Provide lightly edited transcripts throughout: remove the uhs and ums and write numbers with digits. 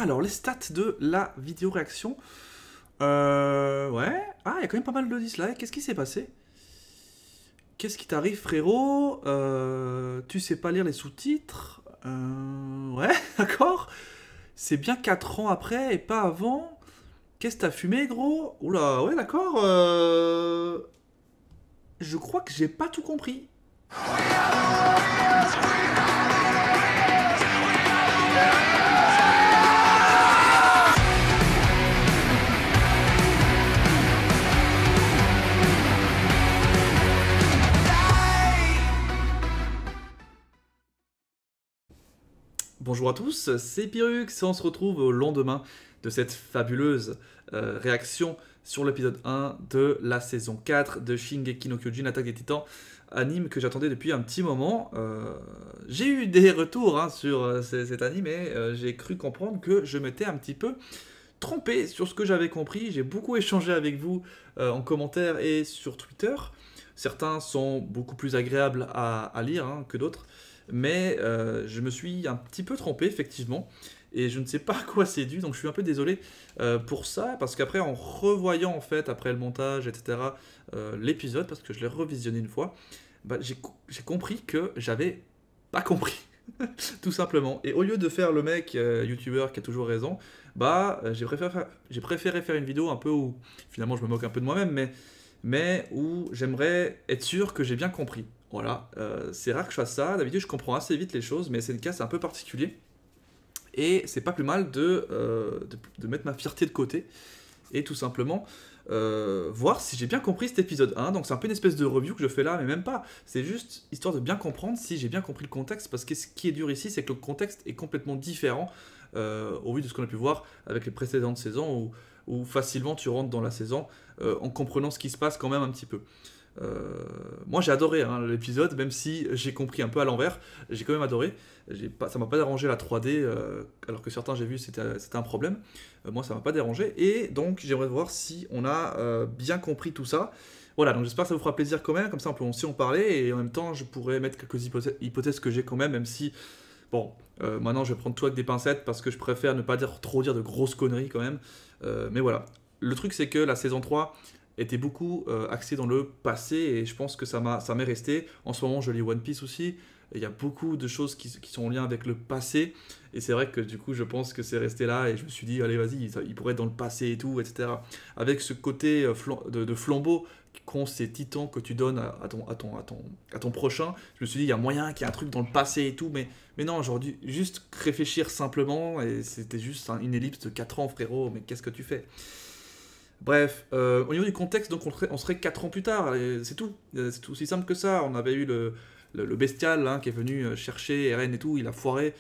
Alors, les stats de la vidéo réaction. Ouais. Ah, il y a quand même pas mal de dislikes. Qu'est-ce qui s'est passé? Qu'est-ce qui t'arrive, frérot? Tu sais pas lire les sous-titres? Ouais, d'accord. C'est bien 4 ans après et pas avant. Qu'est-ce que t'as fumé, gros? Oula, ouais, d'accord. Je crois que j'ai pas tout compris. Bonjour à tous, c'est Pyrrhux et on se retrouve au lendemain de cette fabuleuse réaction sur l'épisode 1 de la saison 4 de Shingeki no Kyojin Attaque des Titans, anime que j'attendais depuis un petit moment. J'ai eu des retours sur cet anime et j'ai cru comprendre que je m'étais un petit peu trompé sur ce que j'avais compris. J'ai beaucoup échangé avec vous en commentaire et sur Twitter. Certains sont beaucoup plus agréables à lire que d'autres. Mais je me suis un petit peu trompé, effectivement, et je ne sais pas à quoi c'est dû, donc je suis un peu désolé pour ça, parce qu'après, en revoyant, en fait, après le montage, etc., l'épisode, parce que je l'ai revisionné une fois, bah, j'ai compris que j'avais pas compris, tout simplement. Et au lieu de faire le mec youtubeur qui a toujours raison, bah, j'ai préféré faire une vidéo un peu où, finalement, je me moque un peu de moi-même, mais où j'aimerais être sûr que j'ai bien compris. Voilà, c'est rare que je fasse ça, d'habitude je comprends assez vite les choses, mais c'est le cas, c'est un peu particulier. Et c'est pas plus mal de mettre ma fierté de côté, et tout simplement voir si j'ai bien compris cet épisode 1. Donc c'est un peu une espèce de review que je fais là, mais même pas. C'est juste histoire de bien comprendre si j'ai bien compris le contexte, parce que ce qui est dur ici, c'est que le contexte est complètement différent au vu de ce qu'on a pu voir avec les précédentes saisons, où facilement tu rentres dans la saison en comprenant ce qui se passe quand même un petit peu. Moi j'ai adoré l'épisode, même si j'ai compris un peu à l'envers, j'ai quand même adoré. Ça m'a pas dérangé la 3D, alors que certains j'ai vu c'était un problème. Moi ça m'a pas dérangé, et donc j'aimerais voir si on a bien compris tout ça. Voilà, donc j'espère que ça vous fera plaisir quand même, comme ça on peut aussi en parler, et en même temps je pourrais mettre quelques hypothèses que j'ai quand même si... Bon, maintenant je vais prendre tout avec des pincettes, parce que je préfère ne pas trop dire de grosses conneries quand même. Mais voilà, le truc c'est que la saison 3 était beaucoup axé dans le passé, et je pense que ça m'est resté. En ce moment, je lis One Piece aussi, et il y a beaucoup de choses qui sont en lien avec le passé, et c'est vrai que du coup, je pense que c'est resté là, et je me suis dit, allez, vas-y, il pourrait être dans le passé et tout, etc. Avec ce côté de flambeau qu'ont ces titans que tu donnes à ton prochain, je me suis dit, il y a moyen qu'il y ait un truc dans le passé et tout, mais non, aujourd'hui, juste réfléchir simplement, et c'était juste une ellipse de 4 ans, frérot, mais qu'est-ce que tu fais? Bref, au niveau du contexte, donc on serait 4 ans plus tard, c'est tout. C'est tout aussi simple que ça. On avait eu le bestial qui est venu chercher Eren et tout, il a foiré,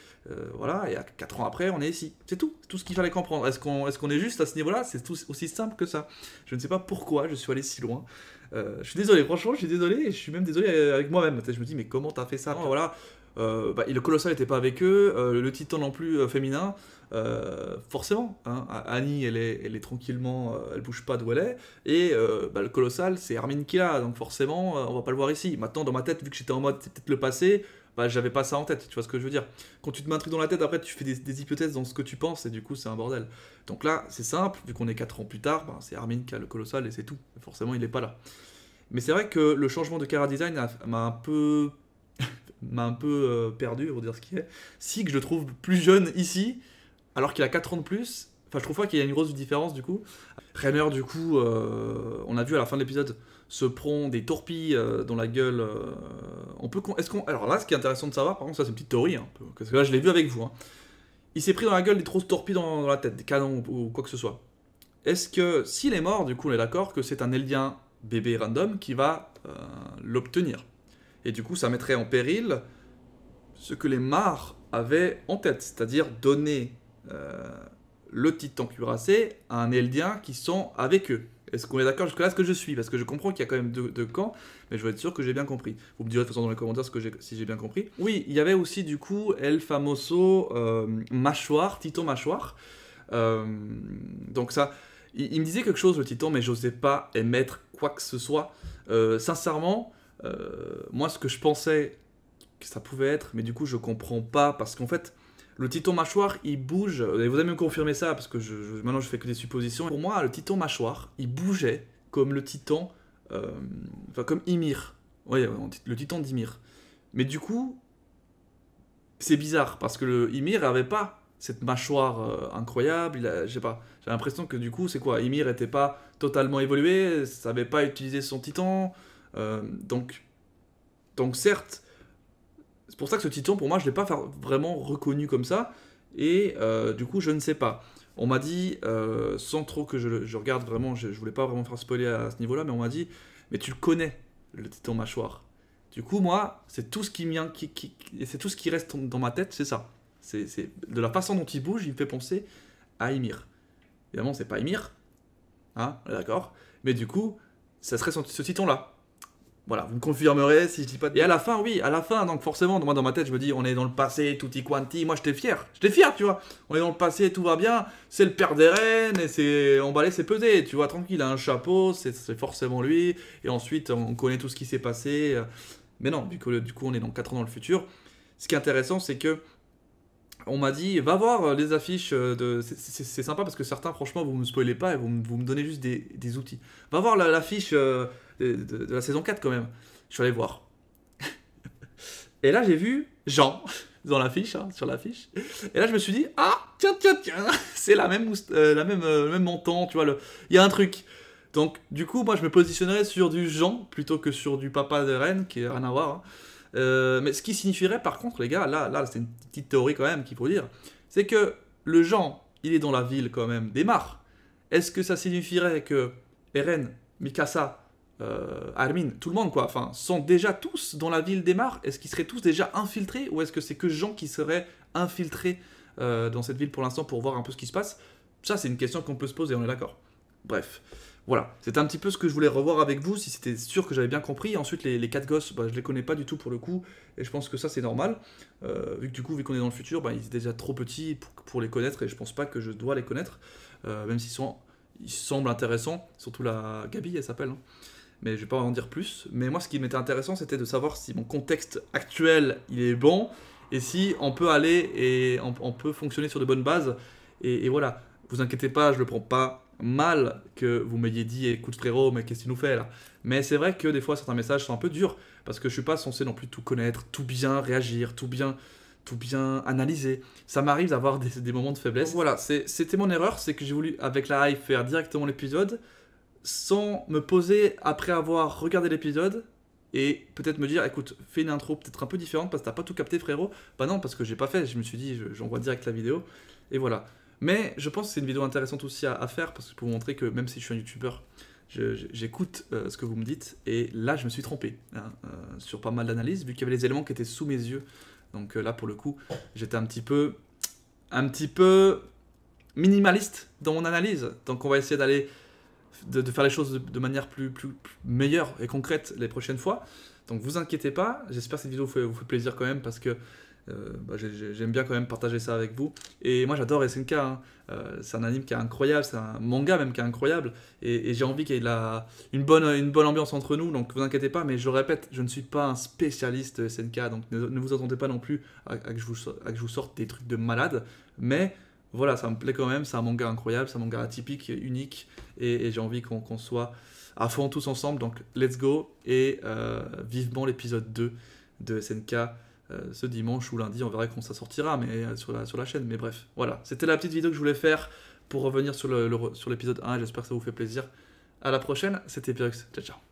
voilà, et 4 ans après, on est ici. C'est tout ce qu'il fallait comprendre. Est-ce qu'on est juste à ce niveau-là? C'est tout aussi simple que ça. Je ne sais pas pourquoi je suis allé si loin. Je suis désolé, franchement, je suis désolé, et je suis même désolé avec moi-même. Je me dis, mais comment t'as fait ça? Voilà. Le colossal n'était pas avec eux, le titan non plus féminin. Forcément, Annie elle est tranquillement, elle bouge pas d'où elle est, et le colossal c'est Armin qui l'a, donc forcément on va pas le voir ici. Maintenant dans ma tête, vu que j'étais en mode c'est peut-être le passé, j'avais pas ça en tête, tu vois ce que je veux dire. Quand tu te mets un truc dans la tête, après tu fais des hypothèses dans ce que tu penses, et du coup c'est un bordel. Donc là c'est simple, vu qu'on est 4 ans plus tard, c'est Armin qui a le colossal et c'est tout, forcément il est pas là. Mais c'est vrai que le changement de Chara Design m'a un peu perdu, pour dire ce qui est. Si que je le trouve plus jeune ici, alors qu'il a 4 ans de plus. Enfin, je trouve pas qu'il y a une grosse différence du coup. Rainer, du coup, on a vu à la fin de l'épisode, se prend des torpilles dans la gueule. Alors là, ce qui est intéressant de savoir, par contre, ça c'est une petite théorie, parce que là je l'ai vu avec vous. Il s'est pris dans la gueule des grosses torpilles dans la tête, des canons ou quoi que ce soit. Est-ce que, s'il est mort, du coup, on est d'accord que c'est un Eldien bébé random qui va l'obtenir? Et du coup, ça mettrait en péril ce que les Mars avaient en tête, c'est-à-dire donner le titan cuirassé à un Eldien qui sont avec eux. Est-ce qu'on est d'accord jusque-là, ce que je suis? Parce que je comprends qu'il y a quand même deux camps, mais je veux être sûr que j'ai bien compris. Vous me direz de toute façon dans les commentaires si j'ai bien compris. Oui, il y avait aussi du coup El Famoso Mâchoire, Titan Mâchoire. Donc ça, il me disait quelque chose le Titan, mais j'osais pas émettre quoi que ce soit. Sincèrement, moi ce que je pensais que ça pouvait être, mais du coup je comprends pas, parce qu'en fait, le titan mâchoire, il bouge, et vous allez me confirmer ça, parce que maintenant je fais que des suppositions. Pour moi, le titan mâchoire, il bougeait comme le titan, enfin comme Ymir. Ouais, le titan d'Ymir. Mais du coup, c'est bizarre, parce que le Ymir avait pas cette mâchoire incroyable, je sais pas, j'ai l'impression que du coup, c'est quoi, Ymir était pas totalement évolué, savait pas utiliser son titan, donc certes, c'est pour ça que ce titan, pour moi, je l'ai pas vraiment reconnu comme ça, et du coup, je ne sais pas. On m'a dit, sans trop que je regarde vraiment, je voulais pas vraiment faire spoiler à ce niveau-là, mais on m'a dit, mais tu le connais, le titan mâchoire. Du coup, moi, c'est tout ce c'est tout ce qui reste dans ma tête, c'est ça. C'est de la façon dont il bouge, il me fait penser à Ymir. Évidemment, c'est pas Ymir, hein, d'accord. Mais du coup, ça serait ce titan-là. Voilà, vous me confirmerez si je dis pas. Et à la fin, oui, à la fin, donc forcément, moi dans ma tête, je me dis, on est dans le passé, tutti quanti. Moi, j'étais fier, tu vois. On est dans le passé, tout va bien. C'est le père des reines et c'est emballé, c'est pesé, tu vois, tranquille. Il a un chapeau, c'est forcément lui. Et ensuite, on connaît tout ce qui s'est passé. Mais non, du coup, on est dans 4 ans dans le futur. Ce qui est intéressant, c'est que on m'a dit, va voir les affiches de. C'est sympa parce que certains, franchement, vous me spoilez pas et vous me donnez juste des outils. Va voir l'affiche de la saison 4 quand même. Je suis allé voir. Et là, j'ai vu Jean dans l'affiche, hein, sur l'affiche. Et là, je me suis dit, ah, tiens, c'est la même, le même menton, tu vois, il y a un truc. Donc, du coup, moi, je me positionnerais sur du Jean plutôt que sur du papa de Rennes, qui n'a rien à voir. Hein. Mais ce qui signifierait, par contre, les gars, là c'est une petite théorie quand même qu'il faut dire, c'est que le Jean, il est dans la ville quand même des Mares. Est-ce que ça signifierait que Eren, Mikasa, Armin, tout le monde quoi, enfin, sont déjà tous dans la ville des Mares? Est-ce qu'ils seraient tous déjà infiltrés ou est-ce que c'est que Jean qui serait infiltré dans cette ville pour l'instant pour voir un peu ce qui se passe? Ça, c'est une question qu'on peut se poser, on est d'accord. Bref. Voilà, c'était un petit peu ce que je voulais revoir avec vous, si c'était sûr que j'avais bien compris. Ensuite, les 4 gosses, bah, je les connais pas du tout pour le coup, et je pense que ça c'est normal. Vu qu'on est dans le futur, bah, ils étaient déjà trop petits pour les connaître, et je pense pas que je dois les connaître, même ils semblent intéressants, surtout la Gabi, elle s'appelle. Hein. Mais je vais pas en dire plus. Mais moi, ce qui m'était intéressant, c'était de savoir si mon contexte actuel, il est bon, et si on peut aller et on peut fonctionner sur de bonnes bases. Et voilà, vous inquiétez pas, je le prends pas mal que vous m'ayez dit écoute frérot mais qu'est-ce que tu nous fais là, mais c'est vrai que des fois certains messages sont un peu durs parce que je suis pas censé non plus tout connaître, tout bien réagir, tout bien analyser. Ça m'arrive d'avoir des moments de faiblesse. Donc voilà, c'était mon erreur, c'est que j'ai voulu avec la hype faire directement l'épisode sans me poser après avoir regardé l'épisode et peut-être me dire écoute fais une intro peut-être un peu différente parce que t'as pas tout capté frérot. Bah non, parce que j'ai pas fait, je me suis dit j'envoie direct la vidéo et voilà. Mais je pense que c'est une vidéo intéressante aussi à faire parce que pour vous montrer que même si je suis un youtubeur, j'écoute ce que vous me dites et là je me suis trompé hein, sur pas mal d'analyses vu qu'il y avait les éléments qui étaient sous mes yeux. Donc là pour le coup j'étais un petit peu minimaliste dans mon analyse. Donc on va essayer de faire les choses de manière plus meilleure et concrète les prochaines fois. Donc vous inquiétez pas, j'espère que cette vidéo vous fait plaisir quand même parce que j'aime bien quand même partager ça avec vous. Et moi j'adore SNK, hein. C'est un anime qui est incroyable, c'est un manga même qui est incroyable. Et j'ai envie qu'il y ait une bonne ambiance entre nous, donc vous inquiétez pas, mais je répète, je ne suis pas un spécialiste SNK, donc ne vous attendez pas non plus à que je vous sorte des trucs de malade. Mais voilà, ça me plaît quand même, c'est un manga incroyable, c'est un manga atypique, unique, et j'ai envie qu'on soit à fond tous ensemble, donc let's go, et vivement l'épisode 2 de SNK ce dimanche ou lundi, on verra quand ça sortira mais sur la chaîne, mais bref, voilà, c'était la petite vidéo que je voulais faire pour revenir sur l'épisode 1, j'espère que ça vous fait plaisir. À la prochaine, c'était Pyrrhux, ciao ciao.